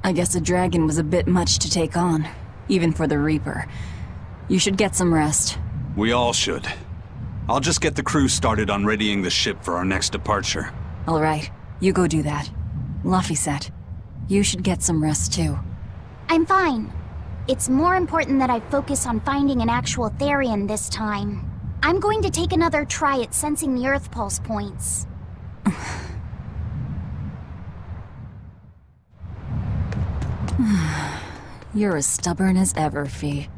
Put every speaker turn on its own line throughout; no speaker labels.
I guess a dragon was a bit much to take on, even for the Reaper. You should get some rest.
We all should. I'll just get the crew started on readying the ship for our next departure.
All right, you go do that. Laphicet, you should get some rest too.
I'm fine. It's more important that I focus on finding an actual Therian this time. I'm going to take another try at sensing the Earth Pulse points.
You're as stubborn as ever, Fee.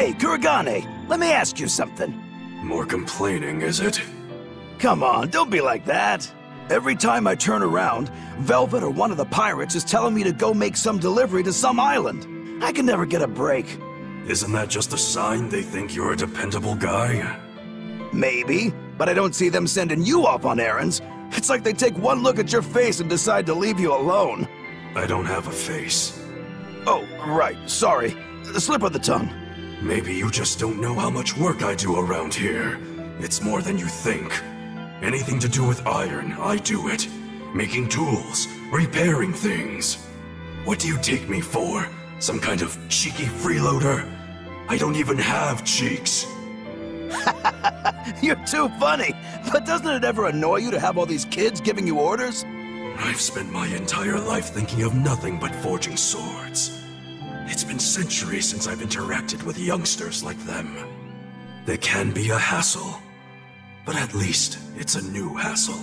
Hey, Kuragane, let me ask you something.
More complaining, is it?
Come on, don't be like that. Every time I turn around, Velvet or one of the pirates is telling me to go make some delivery to some island. I can never get a break.
Isn't that just a sign they think you're a dependable guy?
Maybe, but I don't see them sending you off on errands. It's like they take one look at your face and decide to leave you alone.
I don't have a face.
Oh, right, sorry. The slip of the tongue.
Maybe you just don't know how much work I do around here. It's more than you think. Anything to do with iron, I do it. Making tools, repairing things. What do you take me for? Some kind of cheeky freeloader? I don't even have cheeks.
You're too funny. But doesn't it ever annoy you to have all these kids giving you orders?
I've spent my entire life thinking of nothing but forging swords. It's been centuries since I've interacted with youngsters like them. They can be a hassle, but at least it's a new hassle.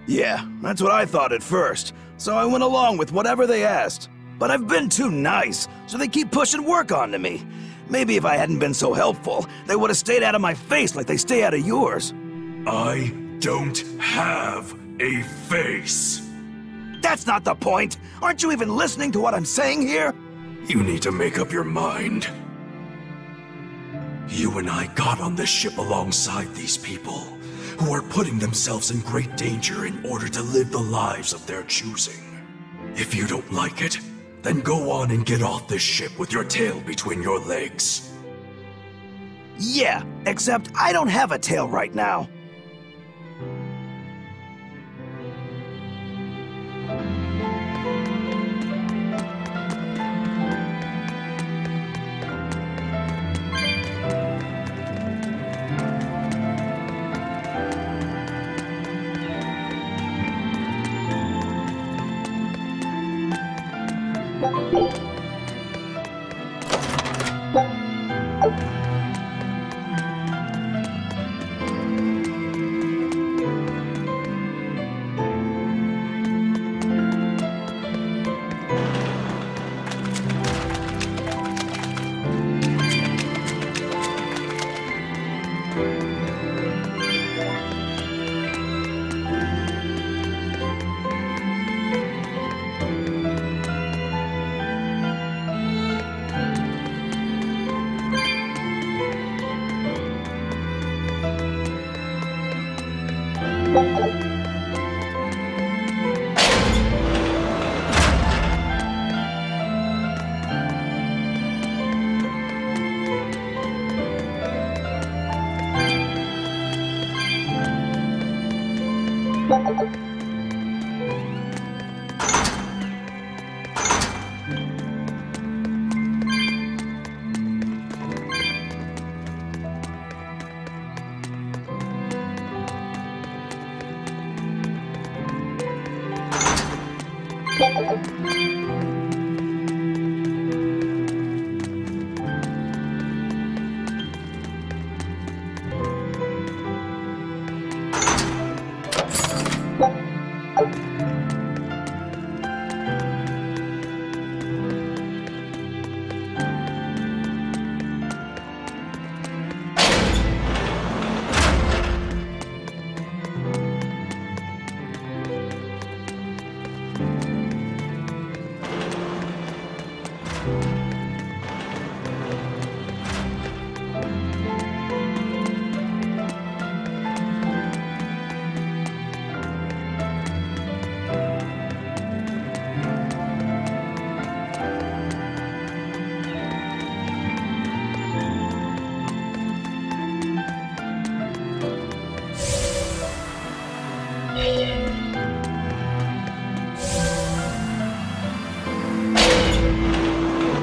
Yeah, that's what I thought at first, so I went along with whatever they asked. But I've been too nice, so they keep pushing work onto me. Maybe if I hadn't been so helpful, they would have stayed out of my face like they stay out of yours.
I don't have a face.
That's not the point. Aren't you even listening to what I'm saying here?
You need to make up your mind. You and I got on this ship alongside these people, who are putting themselves in great danger in order to live the lives of their choosing. If you don't like it, Then go on and get off this ship with your tail between your legs.
Yeah, except I don't have a tail right now.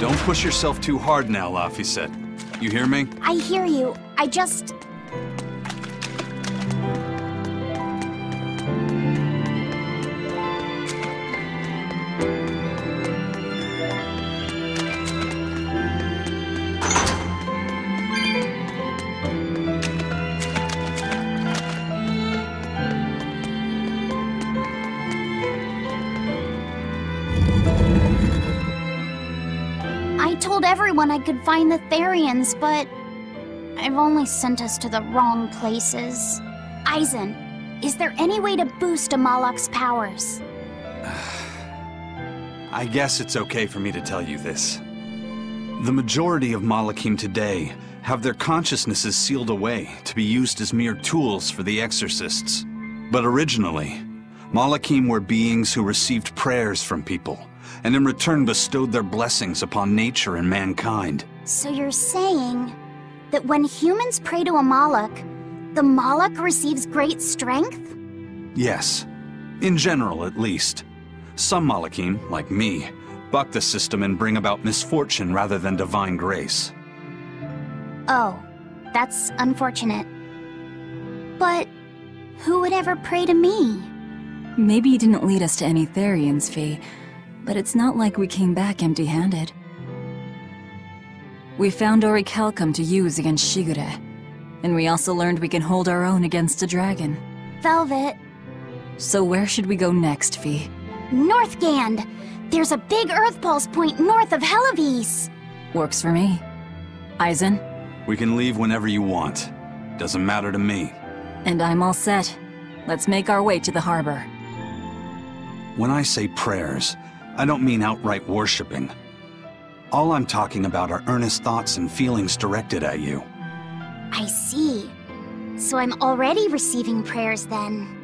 Don't push yourself too hard now, Laphicet. You hear me?
I hear you. I just... I told everyone I could find the Therians, but I've only sent us to the wrong places. Eisen, is there any way to boost Amalok's powers?
I guess it's okay for me to tell you this. The majority of malakim today have their consciousnesses sealed away to be used as mere tools for the exorcists. But originally, malakim were beings who received prayers from people, and in return bestowed their blessings upon nature and mankind.
So you're saying that when humans pray to a Malak, the Malak receives great strength?
Yes. In general, at least. Some malakim, like me, buck the system and bring about misfortune rather than divine grace.
Oh, that's unfortunate. But who would ever pray to me?
Maybe you didn't lead us to any Therians, Fee, but it's not like we came back empty-handed. We found orichalcum to use against Shigure, and we also learned we can hold our own against a dragon.
Velvet.
So where should we go next, Fee?
Northgand! There's a big Earth Pulse point north of Hellawes!
Works for me. Eisen?
We can leave whenever you want. Doesn't matter to me.
And I'm all set. Let's make our way to the harbor.
When I say prayers, I don't mean outright worshipping. All I'm talking about are earnest thoughts and feelings directed at you.
I see. So I'm already receiving prayers then.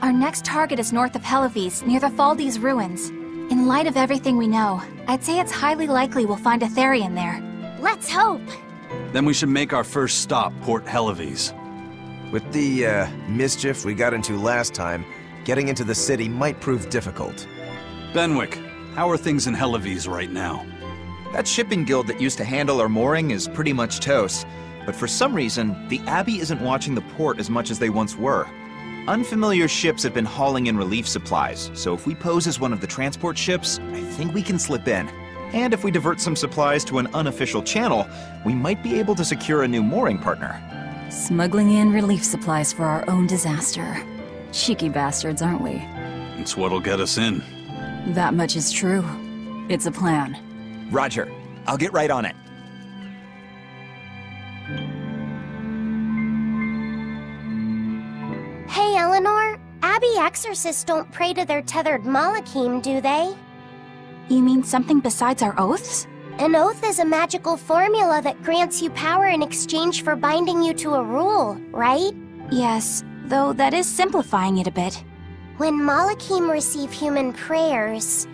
Our next target is north of Hellawes, near the Faldi's ruins. In light of everything we know, I'd say it's highly likely we'll find a Therian there.
Let's hope.
Then we should make our first stop, Port Hellawes.
With the, mischief we got into last time, getting into the city might prove difficult.
Benwick, how are things in Hellawes right now?
That shipping guild that used to handle our mooring is pretty much toast. But for some reason, the Abbey isn't watching the port as much as they once were. Unfamiliar ships have been hauling in relief supplies, so if we pose as one of the transport ships, I think we can slip in. And if we divert some supplies to an unofficial channel, we might be able to secure a new mooring partner.
Smuggling in relief supplies for our own disaster. Cheeky bastards, aren't we?
It's what'll get us in.
That much is true. It's a plan.
Roger. I'll get right on it.
Hey, Eleanor. Abbey exorcists don't pray to their tethered malakim, do they?
You mean something besides our oaths?
An oath is a magical formula that grants you power in exchange for binding you to a rule, right?
Yes, though that is simplifying it a bit.
When malakim receive human prayers,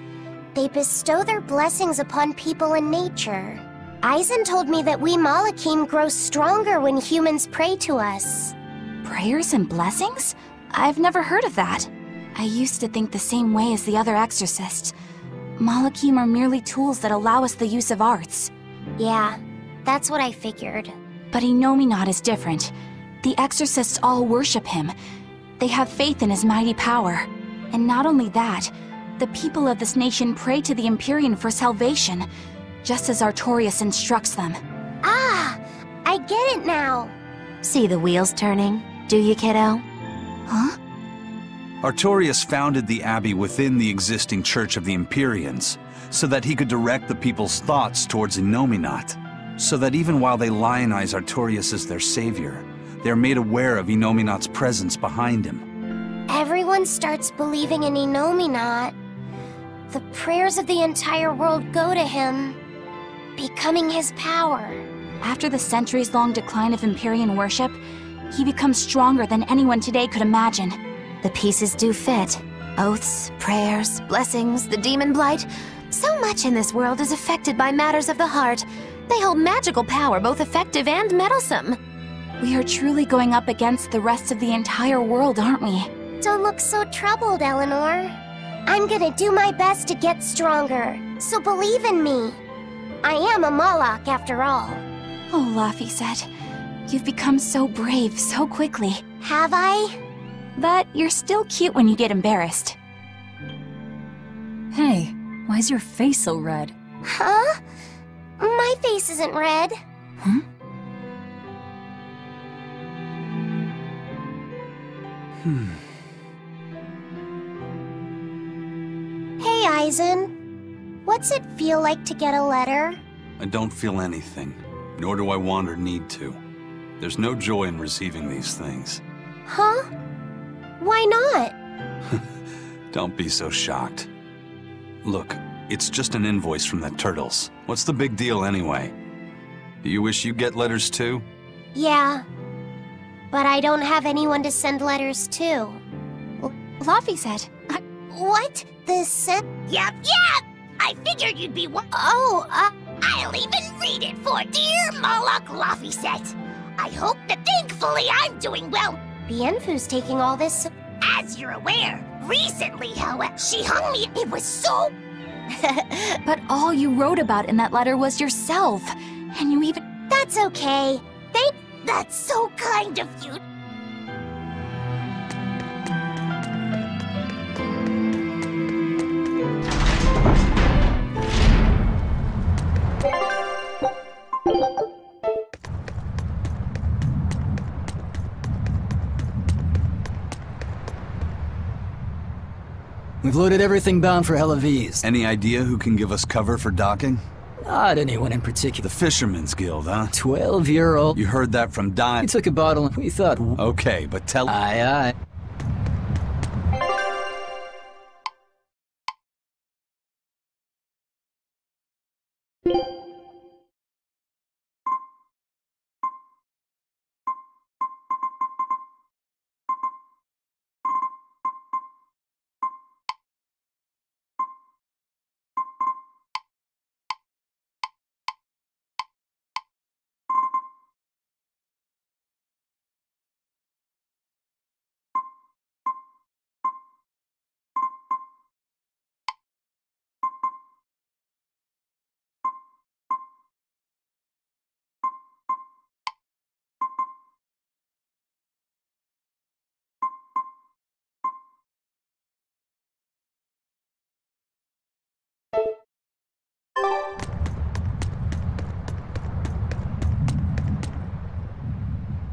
they bestow their blessings upon people and nature. Eisen told me that we malakim grow stronger when humans pray to us.
Prayers and blessings? I've never heard of that. I used to think the same way as the other exorcists. Malakim are merely tools that allow us the use of arts.
Yeah, that's what I figured.
But Inominat is different. The exorcists all worship him. They have faith in his mighty power. And not only that, the people of this nation pray to the Empyrean for salvation, just as Artorias instructs them.
Ah, I get it now.
See the wheels turning, do you, kiddo?
Huh?
Artorias founded the Abbey within the existing Church of the Empyreans, so that he could direct the people's thoughts towards Inominat, so that even while they lionize Artorias as their savior, they are made aware of Inominat's presence behind him.
Everyone starts believing in Inominat. The prayers of the entire world go to him, becoming his power.
After the centuries-long decline of Empyrean worship, he becomes stronger than anyone today could imagine.
The pieces do fit. Oaths, prayers, blessings, the demon blight. So much in this world is affected by matters of the heart. They hold magical power, both effective and meddlesome.
We are truly going up against the rest of the entire world, aren't we?
Don't look so troubled, Eleanor. I'm gonna do my best to get stronger, so believe in me. I am a Malak, after all.
Oh, Laphicet, you've become so brave so quickly.
Have I?
But you're still cute when you get embarrassed.
Hey, why's your face so red?
Huh? My face isn't red.
Hmm?
Hey, Eisen. What's it feel like to get a letter?
I don't feel anything, nor do I want or need to. There's no joy in receiving these things.
Huh? Why not?
Don't be so shocked. Look, it's just an invoice from the turtles. What's the big deal anyway? Do you wish you get letters too?
Yeah. But I don't have anyone to send letters to.
Laphicet,
What? The sent?
Yep. I figured you'd be one.
Oh,
I'll even read it for dear Malak Laphicet. I hope that thankfully I'm doing well.
Bienfu's taking all this.
As you're aware, recently, however, she hung me. It was so...
But all you wrote about in that letter was yourself. And you even...
That's okay.
That's so kind of you.
We've loaded everything bound for Hellawes.
Any idea who can give us cover for docking?
Not anyone in particular.
The Fisherman's Guild, huh?
12-year-old.
You heard that from Don.
We took a bottle and we thought...
Okay, but tell...
Aye, aye.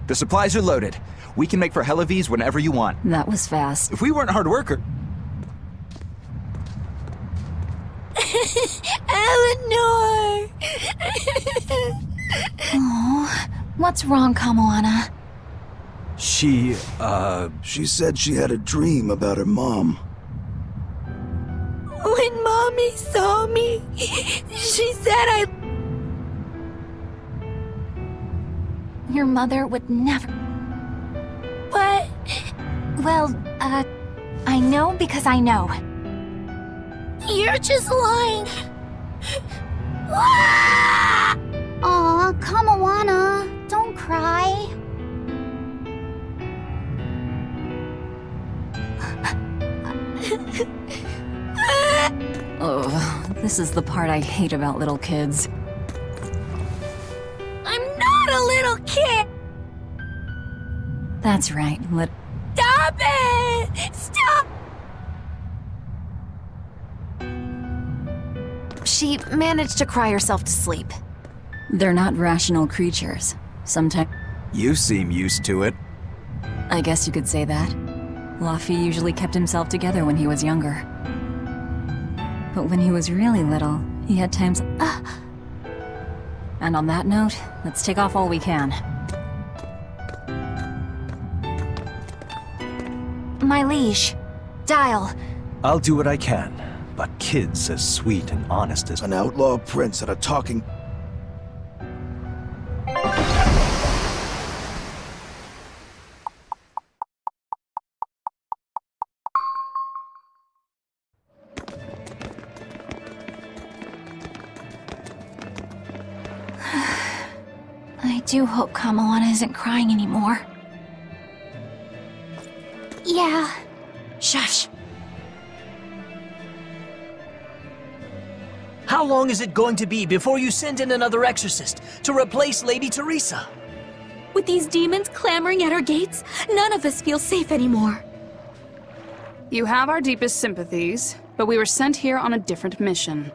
The supplies are loaded. We can make for Hellawes whenever you want.
That was fast.
If we weren't hard worker...
Eleanor! Oh, what's wrong, Kamoana?
She said she had a dream about her mom.
When Mommy saw me, she said Your mother would never... But... Well, I know because I know.
You're just lying. Aw, Kamoana, don't cry.
Oh, this is the part I hate about little kids.
I'm not a little kid!
That's right,
Stop it! Stop!
She managed to cry herself to sleep.
They're not rational creatures. Sometimes...
You seem used to it.
I guess you could say that. Laffy usually kept himself together when he was younger. But when he was really little, he had times... And on that note, let's take off all we can.
My liege. Dial.
I'll do what I can, but kids as sweet and honest as...
An outlaw prince and a talking...
I do hope Kamoana isn't crying anymore.
Yeah.
Shush.
How long is it going to be before you send in another exorcist to replace Lady Teresa?
With these demons clamoring at our gates, none of us feel safe anymore.
You have our deepest sympathies, but we were sent here on a different mission.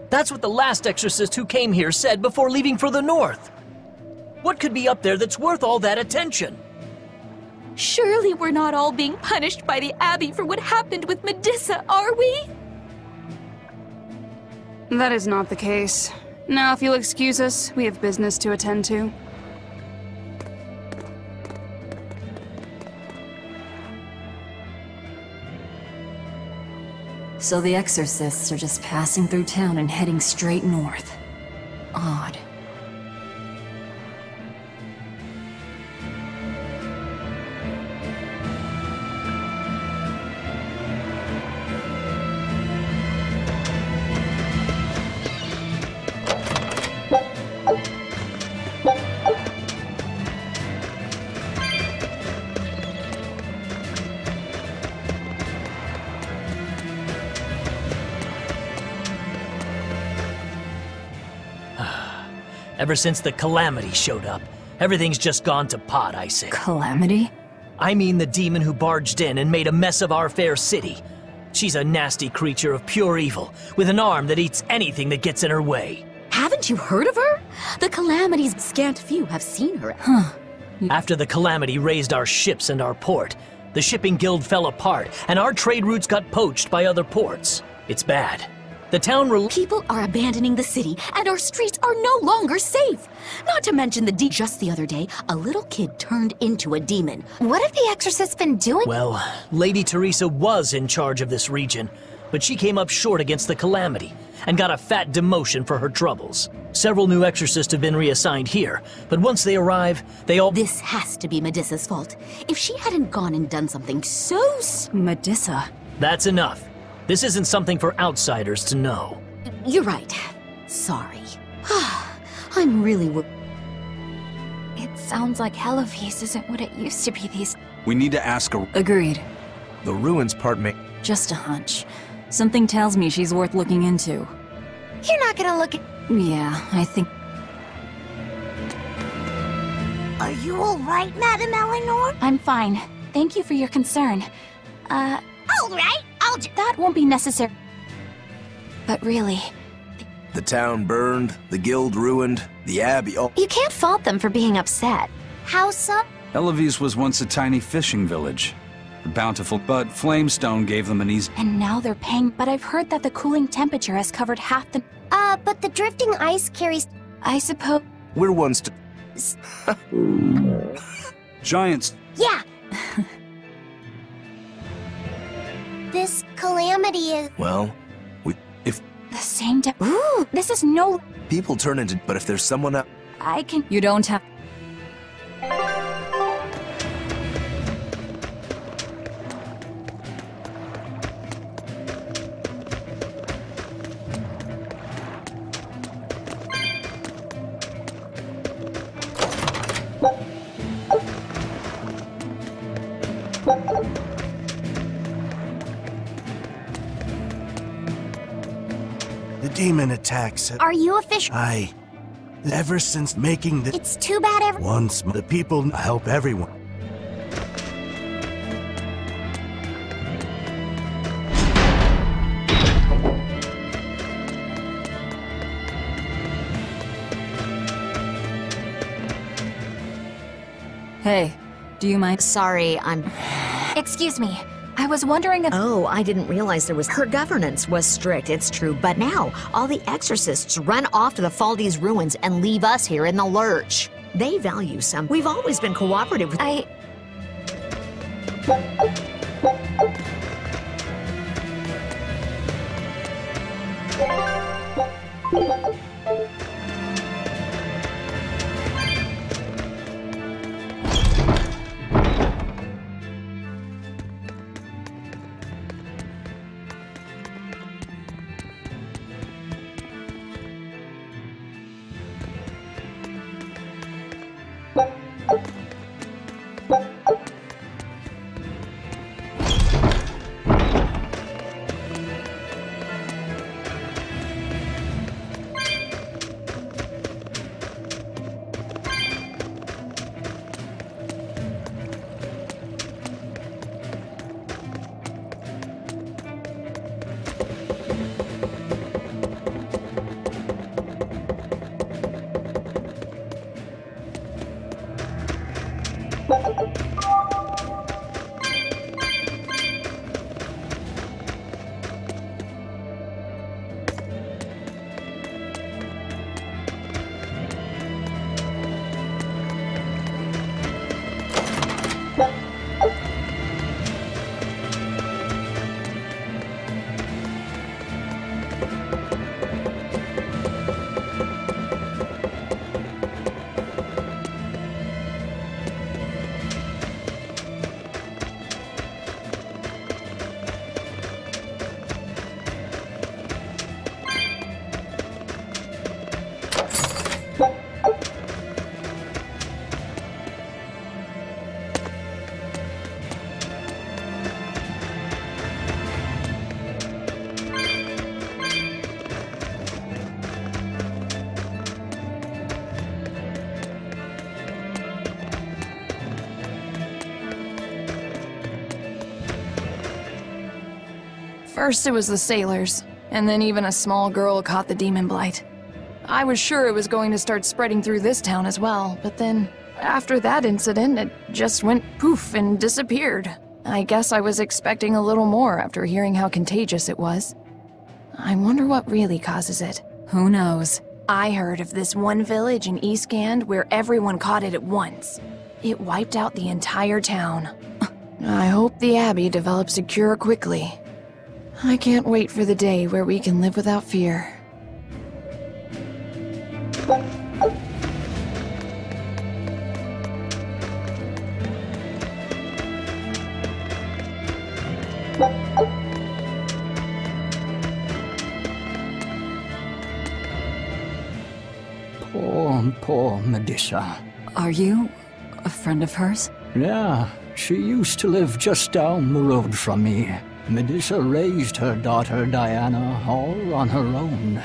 That's what the last exorcist who came here said before leaving for the north. What could be up there that's worth all that attention?
Surely we're not all being punished by the Abbey for what happened with Medusa, are we?
That is not the case. Now, if you'll excuse us, we have business to attend to.
So the exorcists are just passing through town and heading straight north. Odd.
Ever since the Calamity showed up, everything's just gone to pot, I say.
Calamity?
I mean the demon who barged in and made a mess of our fair city. She's a nasty creature of pure evil, with an arm that eats anything that gets in her way.
Haven't you heard of her? The Calamity's scant few have seen her.
Huh.
After the Calamity raised our ships and our port, the shipping guild fell apart, and our trade routes got poached by other ports. It's bad. The town
People are abandoning the city, and our streets are no longer safe. Not to mention just the other day, a little kid turned into a demon.
What have the exorcists been doing?
Well, Lady Teresa was in charge of this region, but she came up short against the Calamity, and got a fat demotion for her troubles. Several new exorcists have been reassigned here, but once they arrive, they all—
This has to be Medissa's fault. If she hadn't gone and done something so—
Medissa?
That's enough. This isn't something for outsiders to know.
You're right. Sorry. I'm really
It sounds like Hellawes isn't what it used to be these—
We need to ask her.
Agreed.
The ruins part may—
Just a hunch. Something tells me she's worth looking into.
You're not gonna look at—
Yeah, I think—
Are you all right, Madam Eleanor?
I'm fine. Thank you for your concern.
All right,
That won't be necessary. But really—
The town burned, the guild ruined, the abbey—
You can't fault them for being upset.
How so?
Hellawes was once a tiny fishing village. Bountiful, but Flamestone gave them an easy—
And now they're paying— But I've heard that the cooling temperature has covered half the—
But the drifting ice carries—
I suppose—
We're ones to—
Giants.
Yeah. This Calamity is—
Well, if
The same Ooh, this is no—
people turn into— But if there's someone else—
I can—
You don't have—
The demon attacks.
Are you a fish?
Ever since making the—
It's too bad
Once the people help everyone.
Hey, do you mind—
Sorry,
Excuse me. I was wondering if—
Oh, I didn't realize there was— Her governance was strict, it's true, but now all the exorcists run off to the Faldi's ruins and leave us here in the lurch. They value some— We've always been cooperative with—
First it was the sailors, and then even a small girl caught the demon blight. I was sure it was going to start spreading through this town as well, but then, after that incident, it just went poof and disappeared. I guess I was expecting a little more after hearing how contagious it was. I wonder what really causes it.
Who knows?
I heard of this one village in Eastgand where everyone caught it at once. It wiped out the entire town. I hope the Abbey develops a cure quickly. I can't wait for the day where we can live without fear.
Poor Medusa.
Are you a friend of hers?
Yeah, she used to live just down the road from me. Medusa raised her daughter Diana all on her own.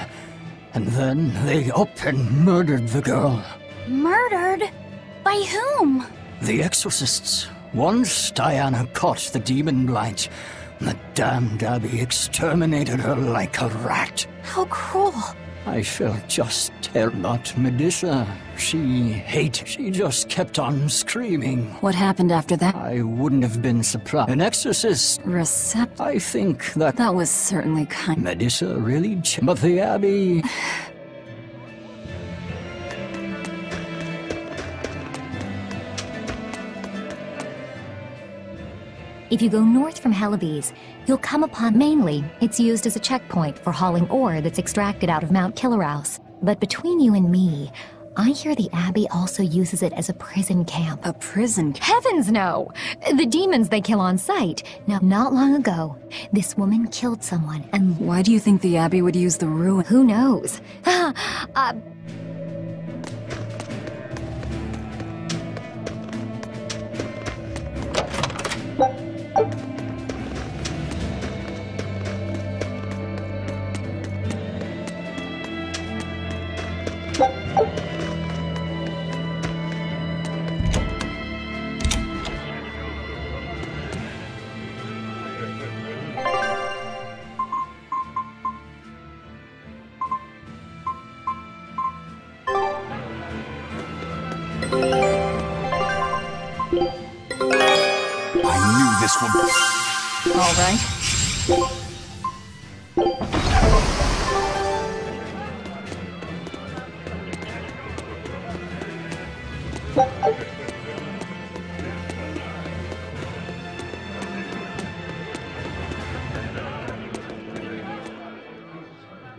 And then they up and murdered the girl.
Murdered? By whom?
The exorcists. Once Diana caught the demon blight, the damned Abbey exterminated her like a rat.
How cruel.
I felt just terrible about Medusa. She just kept on screaming.
What happened after that?
I wouldn't have been surprised. An exorcist. I think that...
That was certainly kind.
Medusa really but the Abbey...
If you go north from Hellawes, you'll come upon mainly. It's used as a checkpoint for hauling ore that's extracted out of Mount Killerhouse. But between you and me, I hear the Abbey also uses it as a prison camp.
A prison camp?
Heavens no! The demons they kill on sight. Now, not long ago, this woman killed someone and...
Why do you think the Abbey would use the ruin?
Who knows?
All right.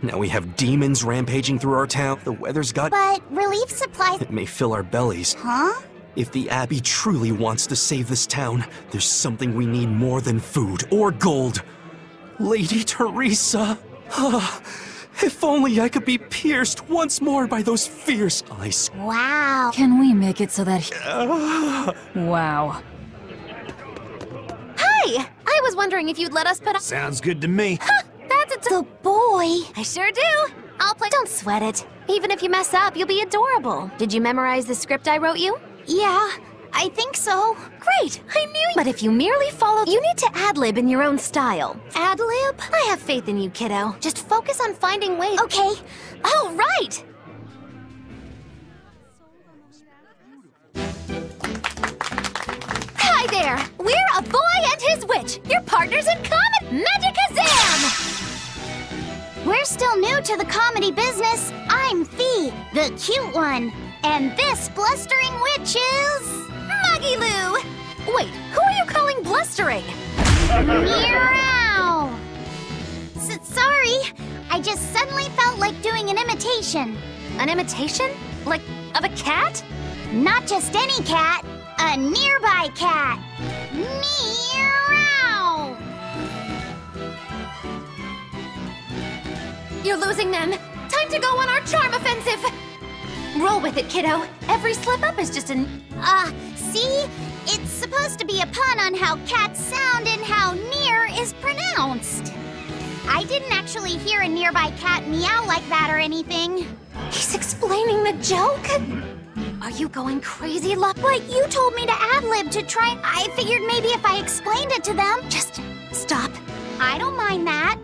Now we have demons rampaging through our town. The weather's got...
But relief supplies...
It may fill our bellies.
Huh?
If the Abbey truly wants to save this town, there's something we need more than food or gold. Lady Teresa! If only I could be pierced once more by those fierce eyes.
Wow.
Can we make it so that Wow.
Hi! I was wondering if you'd let us put up...
Sounds good to me.
That's
the boy.
I sure do. I'll play... Don't sweat it. Even if you mess up, you'll be adorable. Did you memorize the script I wrote you?
Yeah, I think so.
Great! I knew you... But if you merely follow... You need to ad-lib in your own style.
Ad-lib?
I have faith in you, kiddo. Just focus on finding ways...
Okay.
Oh, right! Hi there! We're a boy and his witch! Your partners in common! Magicazam!
We're still new to the comedy business. I'm Fee, the cute one. And this blustering witch is...
Maggie-Lou! Wait, who are you calling blustering?
Meow! Sorry, I just suddenly felt like doing an imitation.
An imitation? Like, of a cat?
Not just any cat, a nearby cat. Meow!
You're losing them. Time to go on our charm offensive. Roll with it, kiddo. Every slip-up is just an...
See? It's supposed to be a pun on how cats sound and how near is pronounced. I didn't actually hear a nearby cat meow like that or anything.
He's explaining the joke? Are you going crazy, Luck?
But you told me to ad-lib to try... I figured maybe if I explained it to them...
Just stop.
I don't mind that.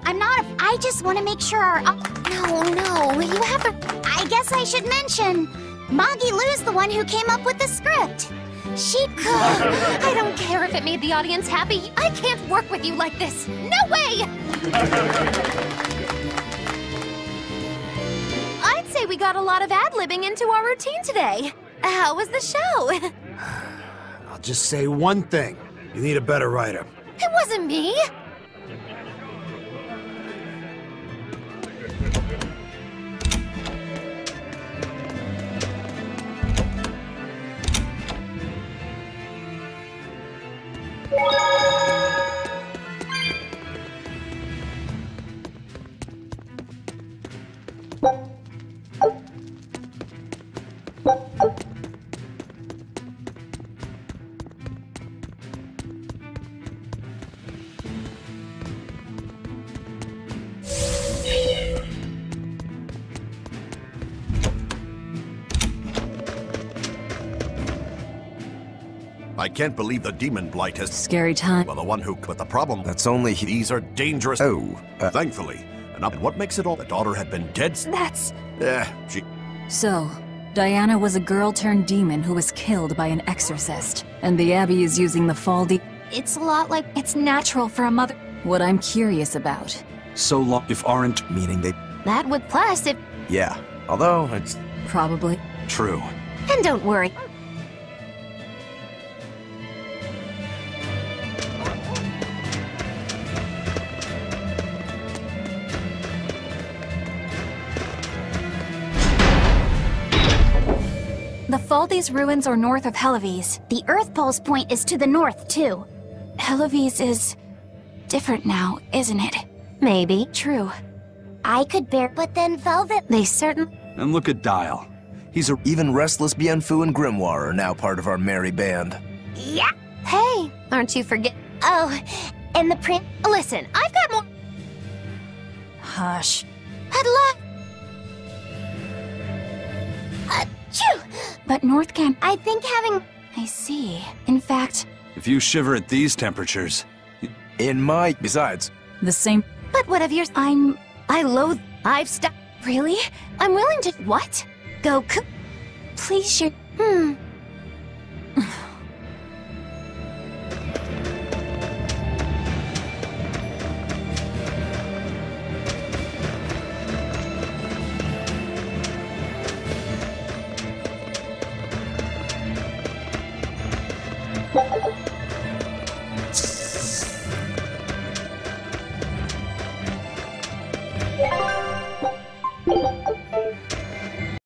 I'm not I just want to make sure our...
No, you have to...
I guess I should mention, Moggy Lou's the one who came up with the script. She...
I don't care if it made the audience happy. I can't work with you like this. No way! I'd say we got a lot of ad-libbing into our routine today. How was the show?
I'll just say one thing. You need a better writer.
It wasn't me.
I can't believe the demon blight has...
Scary time.
Well, the one who... But the problem...
That's only...
These are dangerous... Thankfully. And what makes it all... The daughter had been dead...
That's...
she...
So, Diana was a girl turned demon who was killed by an exorcist. And the Abbey is using the Faldi...
It's a lot like...
It's natural for a mother...
What I'm curious about.
So long... If aren't...
Meaning they...
That would plus if...
Yeah, although it's...
Probably.
True.
And don't worry.
The Faldi's ruins are north of Hellawes.
The Earth Pulse point is to the north, too.
Hellawes is... different now, isn't it?
Maybe.
True.
I could bear... But then Velvet...
They certainly...
And look at Dial. He's a...
Even Restless Bienfu and Grimoire are now part of our merry band.
Yeah.
Hey, aren't you forget...
Oh, and the print...
Listen, I've got more...
Hush.
I'd love...
Achoo!
But North can...
I think having...
I see. In fact...
If you shiver at these temperatures...
In my... Besides...
The same...
But what of yours? I loathe... I've stopped...
Really?
I'm willing to... What?
Go Please,
you...